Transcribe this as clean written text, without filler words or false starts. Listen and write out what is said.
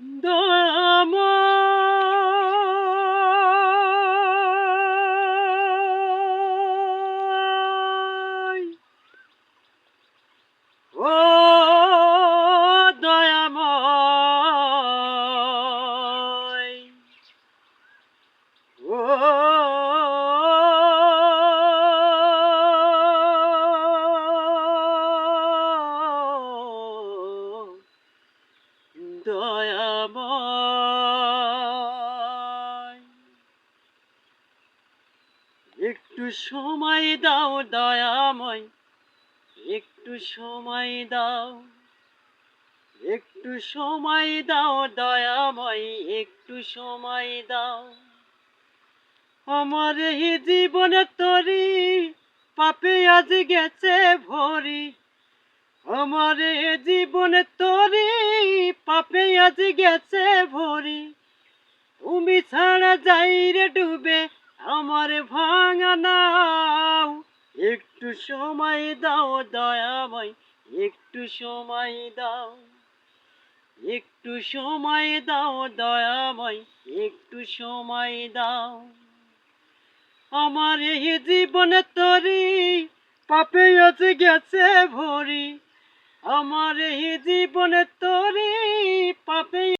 দয়াময় ও দয়াময় ও দয়াময় একটু সময় দাও দয়াময়, একটু সময় দাও, একটু সময় দাও দয়াময়, একটু সময় দাও। আমার এই জীবনে তরি পাপে আজ গেছে ভরি, আমার এই জীবনে তরি পাপে আজ গেছে ভরি। তুমি ছাড়া যাই রে ডুবে আমার ভাঙা নাও, একটু সময় দাও দয়াময়, একটু সময় দাও, একটু সময় দাও দয়াময়, একটু সময় দাও। আমার এই জীবনে তরি পাপে আজ গেছে ভরি, আমার এই জীবনে তরি পাপে